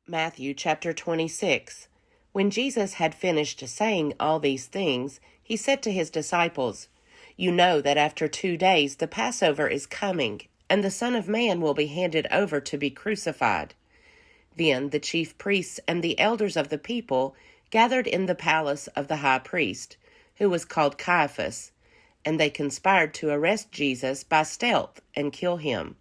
Matthew chapter 26. When Jesus had finished saying all these things, he said to his disciples, "You know that after 2 days the Passover is coming, and the Son of Man will be handed over to be crucified." Then the chief priests and the elders of the people gathered in the palace of the high priest, who was called Caiaphas, and they conspired to arrest Jesus by stealth and kill him.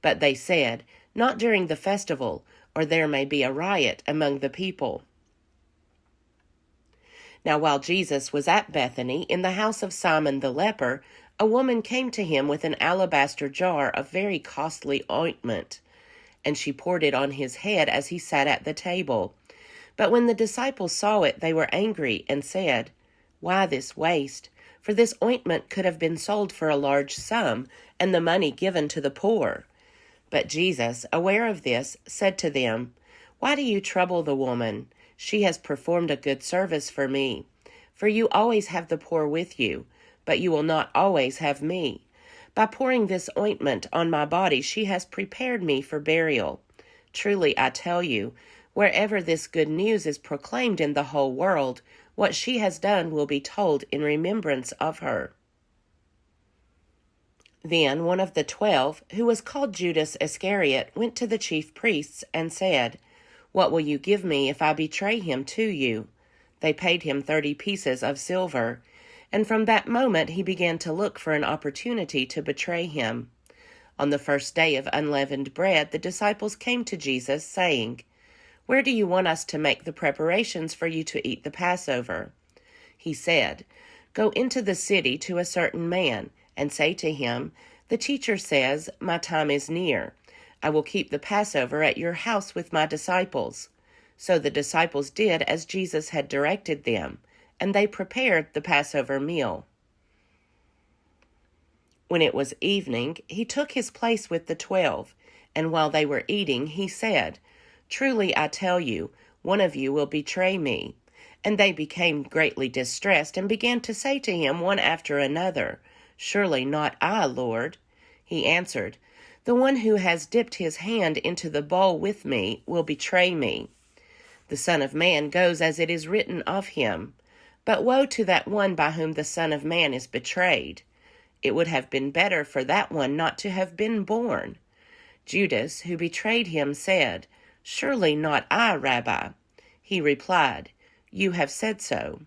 But they said, "Not during the festival, or there may be a riot among the people." Now while Jesus was at Bethany, in the house of Simon the leper, a woman came to him with an alabaster jar of very costly ointment, and she poured it on his head as he sat at the table. But when the disciples saw it, they were angry and said, "Why this waste? For this ointment could have been sold for a large sum, and the money given to the poor." But Jesus, aware of this, said to them, "Why do you trouble the woman? She has performed a good service for me. For you always have the poor with you, but you will not always have me. By pouring this ointment on my body, she has prepared me for burial. Truly, I tell you, wherever this good news is proclaimed in the whole world, what she has done will be told in remembrance of her." Then one of the 12, who was called Judas Iscariot, went to the chief priests and said, "What will you give me if I betray him to you?" They paid him 30 pieces of silver, and from that moment he began to look for an opportunity to betray him. On the first day of unleavened bread, the disciples came to Jesus, saying, "Where do you want us to make the preparations for you to eat the Passover?" He said, "Go into the city to a certain man, and say to him, 'The teacher says, my time is near. I will keep the Passover at your house with my disciples.'" So the disciples did as Jesus had directed them, and they prepared the Passover meal. When it was evening, he took his place with the 12, and while they were eating, he said, "Truly I tell you, one of you will betray me." And they became greatly distressed and began to say to him one after another, "Surely not I, Lord." He answered, "The one who has dipped his hand into the bowl with me will betray me. The Son of Man goes as it is written of him. But woe to that one by whom the Son of Man is betrayed. It would have been better for that one not to have been born." Judas, who betrayed him, said, "Surely not I, Rabbi." He replied, "You have said so."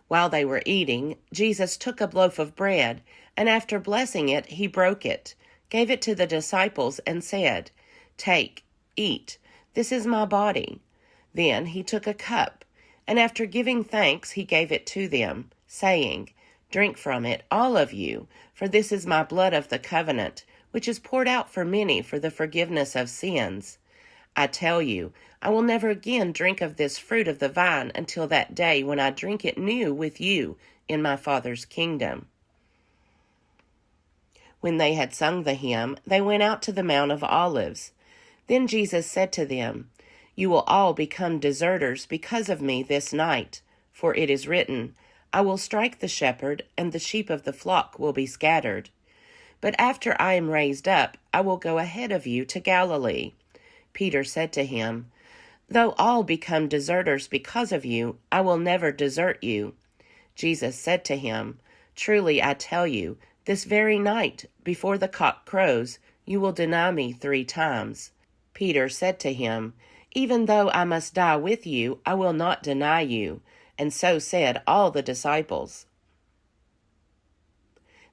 While they were eating, Jesus took a loaf of bread, and after blessing it, he broke it, gave it to the disciples, and said, "Take, eat, this is my body." Then he took a cup, and after giving thanks, he gave it to them, saying, "Drink from it, all of you, for this is my blood of the covenant, which is poured out for many for the forgiveness of sins. I tell you, I will never again drink of this fruit of the vine until that day when I drink it new with you in my Father's kingdom." When they had sung the hymn, they went out to the Mount of Olives. Then Jesus said to them, "You will all become deserters because of me this night, for it is written, 'I will strike the shepherd, and the sheep of the flock will be scattered.' But after I am raised up, I will go ahead of you to Galilee." Peter said to him, "Though all become deserters because of you, I will never desert you." Jesus said to him, "Truly I tell you, this very night, before the cock crows, you will deny me 3 times. Peter said to him, "Even though I must die with you, I will not deny you." And so said all the disciples.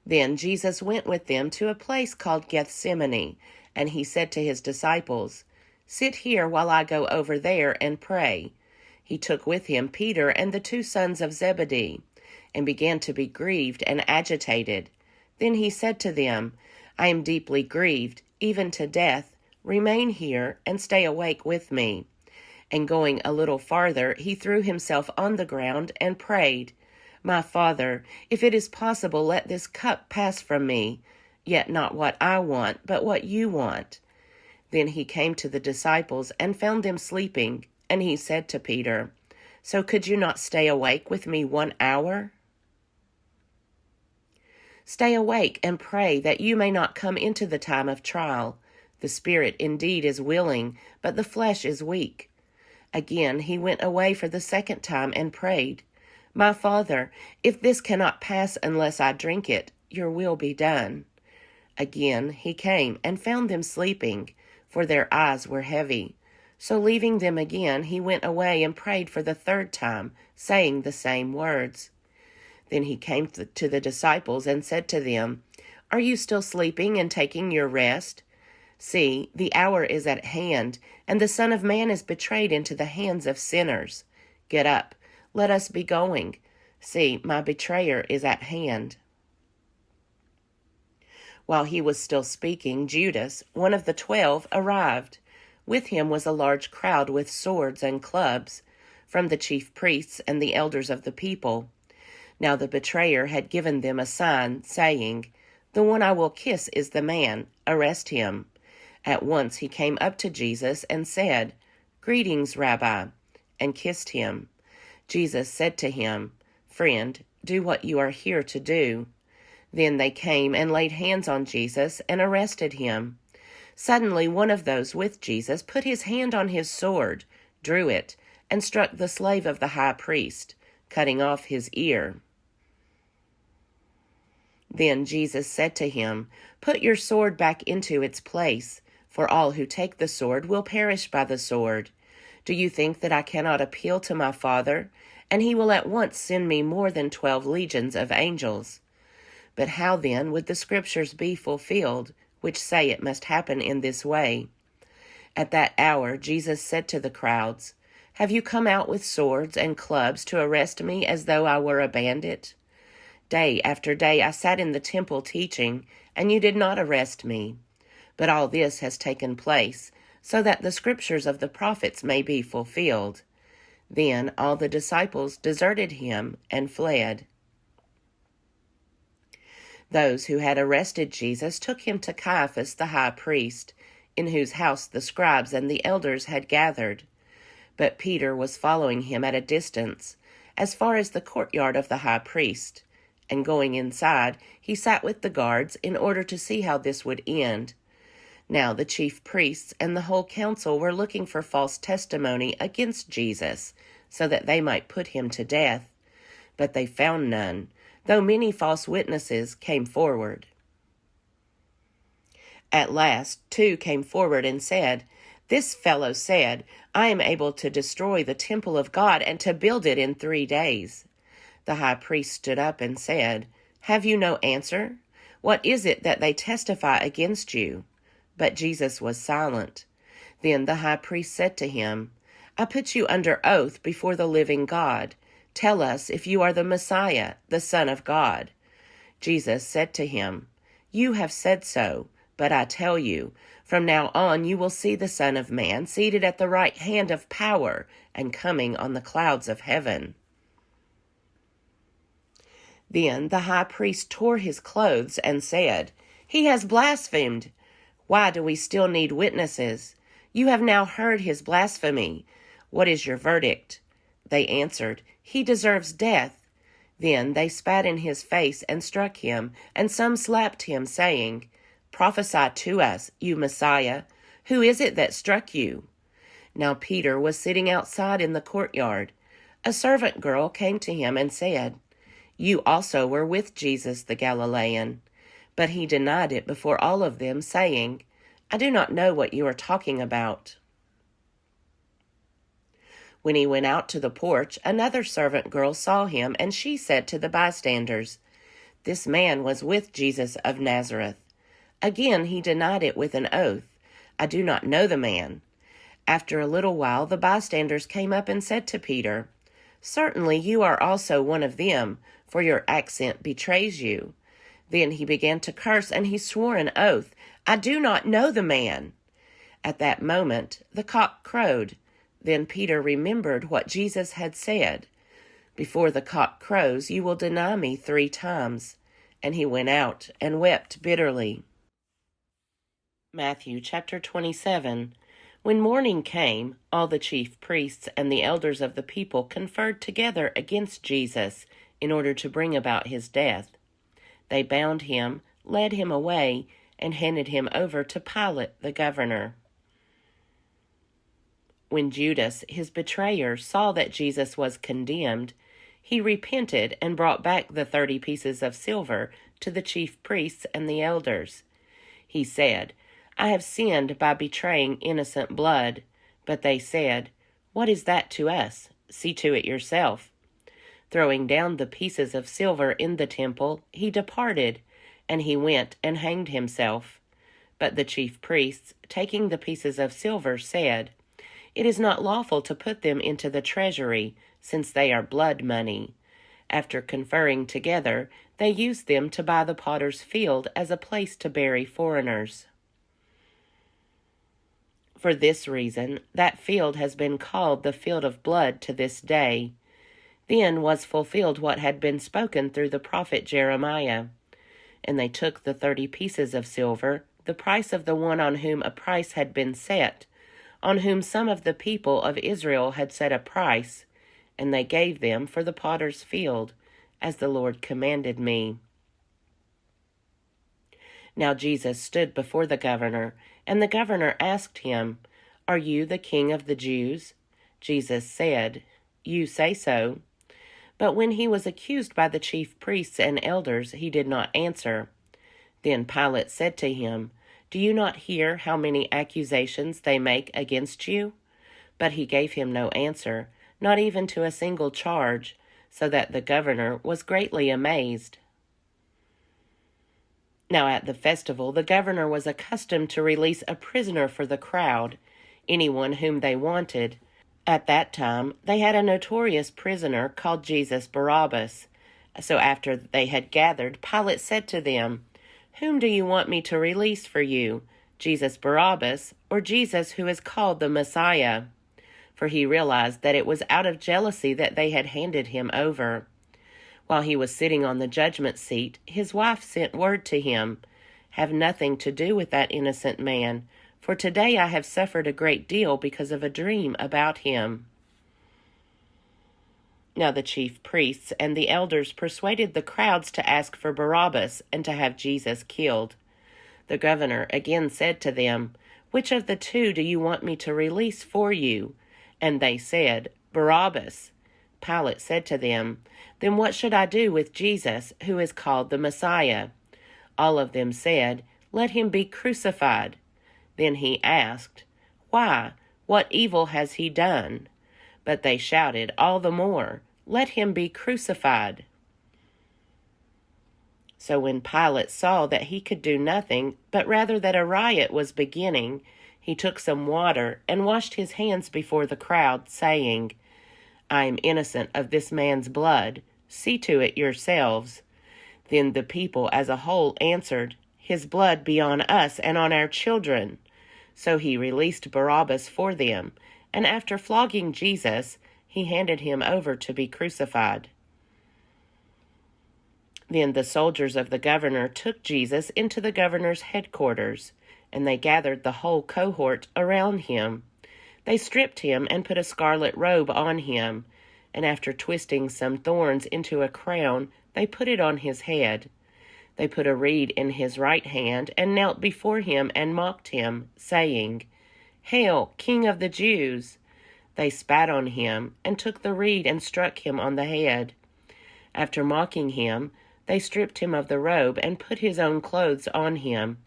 Then Jesus went with them to a place called Gethsemane, and he said to his disciples, "Sit here while I go over there and pray." He took with him Peter and the 2 sons of Zebedee, and began to be grieved and agitated. Then he said to them, "I am deeply grieved, even to death. Remain here and stay awake with me." And going a little farther, he threw himself on the ground and prayed, "My Father, if it is possible, let this cup pass from me. Yet not what I want, but what you want." Then he came to the disciples and found them sleeping, and he said to Peter, "So could you not stay awake with me 1 hour? Stay awake and pray that you may not come into the time of trial. The spirit indeed is willing, but the flesh is weak." Again he went away for the second time and prayed, "My Father, if this cannot pass unless I drink it, your will be done." Again he came and found them sleeping, for their eyes were heavy. So leaving them again, he went away and prayed for the third time, saying the same words. Then he came to the disciples and said to them, "Are you still sleeping and taking your rest? See, the hour is at hand, and the Son of Man is betrayed into the hands of sinners. Get up, let us be going. See, my betrayer is at hand." While he was still speaking, Judas, one of the 12, arrived. With him was a large crowd with swords and clubs, from the chief priests and the elders of the people. Now the betrayer had given them a sign, saying, "The one I will kiss is the man. Arrest him." At once he came up to Jesus and said, "Greetings, Rabbi," and kissed him. Jesus said to him, "Friend, do what you are here to do." Then they came and laid hands on Jesus and arrested him. Suddenly one of those with Jesus put his hand on his sword, drew it, and struck the slave of the high priest, cutting off his ear. Then Jesus said to him, "Put your sword back into its place, for all who take the sword will perish by the sword. Do you think that I cannot appeal to my Father, and he will at once send me more than 12 legions of angels? But how then would the scriptures be fulfilled, which say it must happen in this way?" At that hour Jesus said to the crowds, "Have you come out with swords and clubs to arrest me as though I were a bandit? Day after day I sat in the temple teaching, and you did not arrest me. But all this has taken place, so that the scriptures of the prophets may be fulfilled." Then all the disciples deserted him and fled. Those who had arrested Jesus took him to Caiaphas the high priest, in whose house the scribes and the elders had gathered. But Peter was following him at a distance, as far as the courtyard of the high priest, and going inside, he sat with the guards in order to see how this would end. Now the chief priests and the whole council were looking for false testimony against Jesus, so that they might put him to death. But they found none, though many false witnesses came forward. At last 2 came forward and said, "This fellow said, 'I am able to destroy the temple of God and to build it in 3 days.'" The high priest stood up and said, "Have you no answer? What is it that they testify against you?" But Jesus was silent. Then the high priest said to him, "I put you under oath before the living God. Tell us if you are the Messiah, the Son of God." Jesus said to him, "You have said so, but I tell you, from now on you will see the Son of Man seated at the right hand of power and coming on the clouds of heaven." Then the high priest tore his clothes and said, "He has blasphemed. Why do we still need witnesses? You have now heard his blasphemy. What is your verdict?" They answered, "He deserves death." Then they spat in his face and struck him, and some slapped him, saying, "Prophesy to us, you Messiah. Who is it that struck you?" Now Peter was sitting outside in the courtyard. A servant girl came to him and said, "You also were with Jesus the Galilean." But he denied it before all of them, saying, "I do not know what you are talking about." When he went out to the porch, another servant girl saw him, and she said to the bystanders, "This man was with Jesus of Nazareth." Again he denied it with an oath, "I do not know the man." After a little while the bystanders came up and said to Peter, "Certainly you are also one of them, for your accent betrays you." Then he began to curse, and he swore an oath, "I do not know the man." At that moment the cock crowed. Then Peter remembered what Jesus had said, "Before the cock crows, you will deny me 3 times." And he went out and wept bitterly. Matthew chapter 27. When morning came, all the chief priests and the elders of the people conferred together against Jesus in order to bring about his death. They bound him, led him away, and handed him over to Pilate, the governor. When Judas, his betrayer, saw that Jesus was condemned, he repented and brought back the 30 pieces of silver to the chief priests and the elders. He said, "I have sinned by betraying innocent blood." But they said, "What is that to us? See to it yourself." Throwing down the pieces of silver in the temple, he departed, and he went and hanged himself. But the chief priests, taking the pieces of silver, said, "It is not lawful to put them into the treasury, since they are blood money." After conferring together, they used them to buy the potter's field as a place to bury foreigners. For this reason, that field has been called the field of blood to this day. Then was fulfilled what had been spoken through the prophet Jeremiah. And they took the 30 pieces of silver, the price of the one on whom a price had been set, on whom some of the people of Israel had set a price, and they gave them for the potter's field, as the Lord commanded me. Now Jesus stood before the governor, and the governor asked him, "Are you the king of the Jews?" Jesus said, "You say so." But when he was accused by the chief priests and elders, he did not answer. Then Pilate said to him, "Do you not hear how many accusations they make against you?" But he gave him no answer, not even to a single charge, so that the governor was greatly amazed. Now at the festival, the governor was accustomed to release a prisoner for the crowd, anyone whom they wanted. At that time, they had a notorious prisoner called Jesus Barabbas. So after they had gathered, Pilate said to them, "Whom do you want me to release for you, Jesus Barabbas, or Jesus who is called the Messiah?" For he realized that it was out of jealousy that they had handed him over. While he was sitting on the judgment seat, his wife sent word to him, "Have nothing to do with that innocent man, for today I have suffered a great deal because of a dream about him." Now the chief priests and the elders persuaded the crowds to ask for Barabbas and to have Jesus killed. The governor again said to them, "Which of the two do you want me to release for you?" And they said, "Barabbas." Pilate said to them, "Then what should I do with Jesus, who is called the Messiah?" All of them said, "Let him be crucified." Then he asked, "Why? What evil has he done?" But they shouted all the more, "Let him be crucified." So when Pilate saw that he could do nothing, but rather that a riot was beginning, he took some water and washed his hands before the crowd, saying, "I am innocent of this man's blood. See to it yourselves." Then the people as a whole answered, "His blood be on us and on our children." So he released Barabbas for them, and after flogging Jesus, he handed him over to be crucified. Then the soldiers of the governor took Jesus into the governor's headquarters, and they gathered the whole cohort around him. They stripped him and put a scarlet robe on him, and after twisting some thorns into a crown, they put it on his head. They put a reed in his right hand and knelt before him and mocked him, saying, "Hail, King of the Jews!" They spat on him and took the reed and struck him on the head. After mocking him, they stripped him of the robe and put his own clothes on him.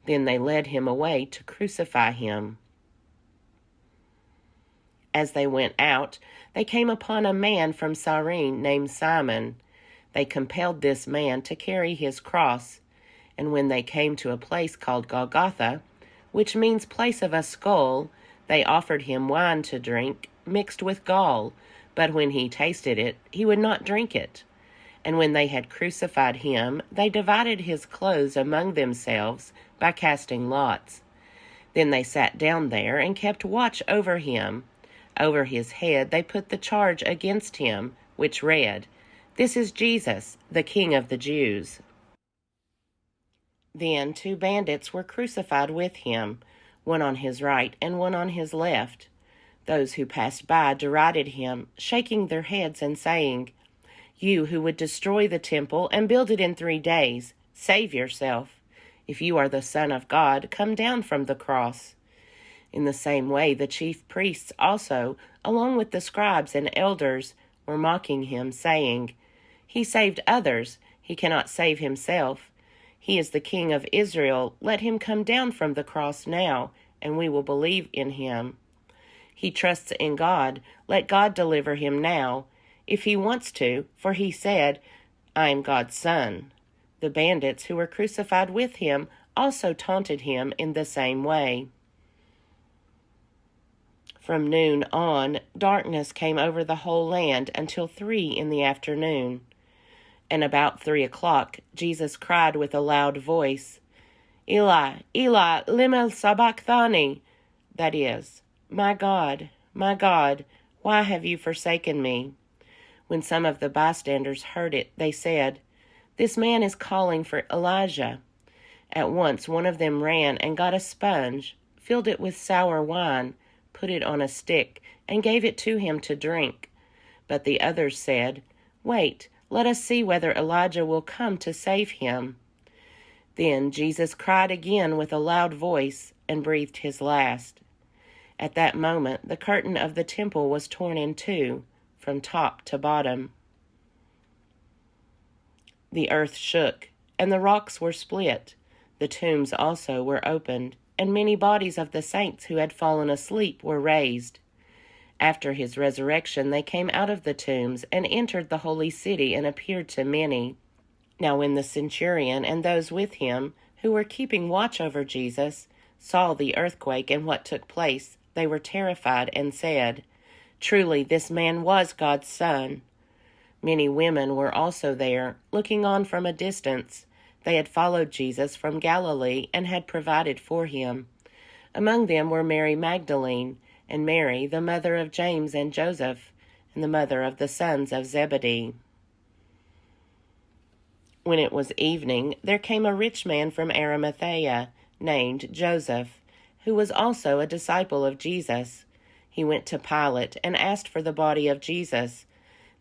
Then they led him away to crucify him. As they went out, they came upon a man from Cyrene named Simon. They compelled this man to carry his cross, and when they came to a place called Golgotha, which means place of a skull, they offered him wine to drink, mixed with gall, but when he tasted it, he would not drink it. And when they had crucified him, they divided his clothes among themselves by casting lots. Then they sat down there and kept watch over him. Over his head they put the charge against him, which read, "This is Jesus, the King of the Jews." Then 2 bandits were crucified with him, one on his right and one on his left. Those who passed by derided him, shaking their heads and saying, "You who would destroy the temple and build it in 3 days, save yourself. If you are the Son of God, come down from the cross." In the same way, the chief priests also, along with the scribes and elders, were mocking him, saying, "He saved others. He cannot save himself. He is the King of Israel. Let him come down from the cross now, and we will believe in him. He trusts in God. Let God deliver him now, if he wants to, for he said, 'I am God's son.'" The bandits who were crucified with him also taunted him in the same way. From noon on, darkness came over the whole land until 3 in the afternoon. And about 3 o'clock, Jesus cried with a loud voice, "Eli, Eli, lema sabachthani," that is, my God, why have you forsaken me?" When some of the bystanders heard it, they said, "This man is calling for Elijah." At once one of them ran and got a sponge, filled it with sour wine, put it on a stick, and gave it to him to drink. But the others said, "Wait, let us see whether Elijah will come to save him." Then Jesus cried again with a loud voice and breathed his last. At that moment, the curtain of the temple was torn in two, from top to bottom. The earth shook, and the rocks were split. The tombs also were opened, and many bodies of the saints who had fallen asleep were raised. After his resurrection, they came out of the tombs and entered the holy city and appeared to many. Now when the centurion and those with him, who were keeping watch over Jesus, saw the earthquake and what took place, they were terrified and said, "Truly this man was God's Son." Many women were also there, looking on from a distance. They had followed Jesus from Galilee and had provided for him. Among them were Mary Magdalene, and Mary, the mother of James and Joseph, and the mother of the sons of Zebedee. When it was evening, there came a rich man from Arimathea, named Joseph, who was also a disciple of Jesus. He went to Pilate and asked for the body of Jesus.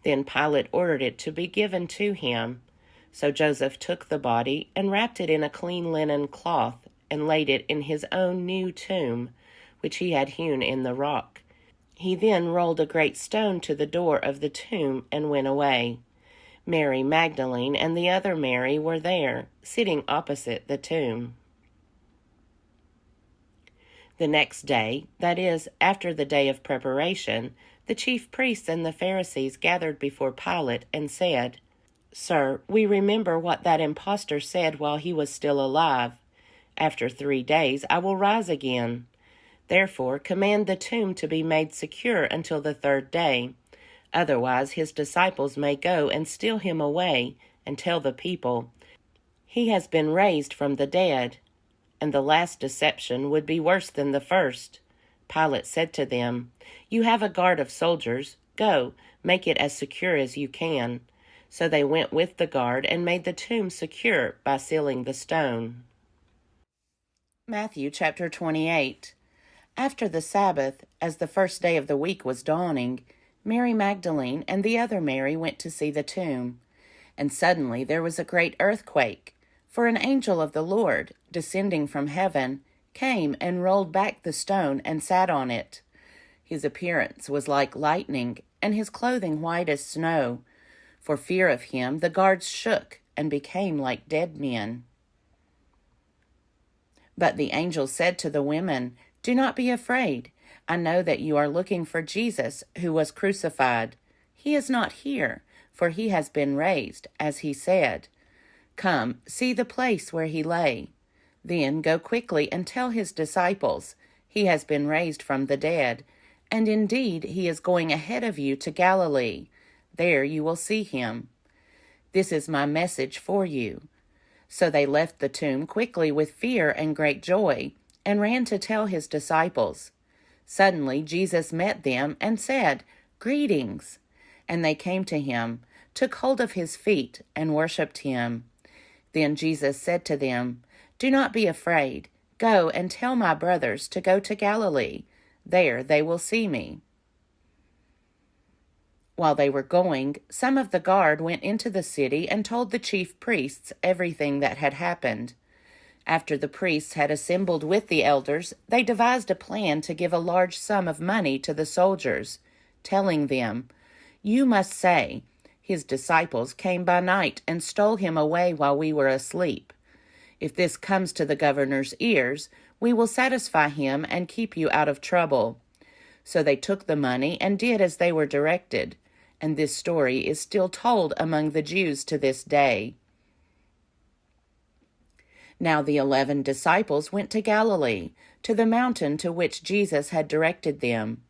Then Pilate ordered it to be given to him. So Joseph took the body and wrapped it in a clean linen cloth and laid it in his own new tomb, which he had hewn in the rock. He then rolled a great stone to the door of the tomb and went away. Mary Magdalene and the other Mary were there, sitting opposite the tomb. The next day, that is, after the day of preparation, the chief priests and the Pharisees gathered before Pilate and said, "Sir, we remember what that impostor said while he was still alive. 'After 3 days I will rise again.' Therefore command the tomb to be made secure until the 3rd day. Otherwise his disciples may go and steal him away and tell the people, 'He has been raised from the dead.' And the last deception would be worse than the first." Pilate said to them, "You have a guard of soldiers. Go, make it as secure as you can." So they went with the guard and made the tomb secure by sealing the stone. Matthew chapter 28. After the Sabbath, as the first day of the week was dawning, Mary Magdalene and the other Mary went to see the tomb. And suddenly there was a great earthquake, for an angel of the Lord, descending from heaven, came and rolled back the stone and sat on it. His appearance was like lightning, and his clothing white as snow. For fear of him, the guards shook and became like dead men. But the angel said to the women, "Do not be afraid. I know that you are looking for Jesus, who was crucified. He is not here, for he has been raised, as he said. Come, see the place where he lay. Then go quickly and tell his disciples, he has been raised from the dead, and indeed he is going ahead of you to Galilee. There you will see him. This is my message for you." So they left the tomb quickly with fear and great joy, and ran to tell his disciples. Suddenly Jesus met them and said, "Greetings." And they came to him, took hold of his feet, and worshipped him. Then Jesus said to them, "Do not be afraid. Go and tell my brothers to go to Galilee. There they will see me." While they were going, some of the guard went into the city and told the chief priests everything that had happened. After the priests had assembled with the elders, they devised a plan to give a large sum of money to the soldiers, telling them, "You must say, 'His disciples came by night and stole him away while we were asleep.' If this comes to the governor's ears, we will satisfy him and keep you out of trouble." So they took the money and did as they were directed, and this story is still told among the Jews to this day. Now the 11 disciples went to Galilee, to the mountain to which Jesus had directed them.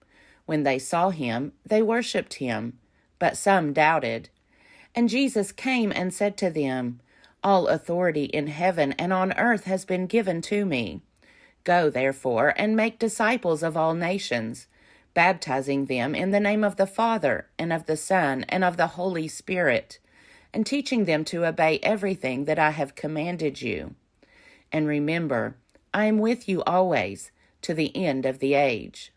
When they saw him, they worshipped him, but some doubted. And Jesus came and said to them, "All authority in heaven and on earth has been given to me. Go, therefore, and make disciples of all nations, baptizing them in the name of the Father, and of the Son, and of the Holy Spirit, and teaching them to obey everything that I have commanded you. And remember, I am with you always, to the end of the age."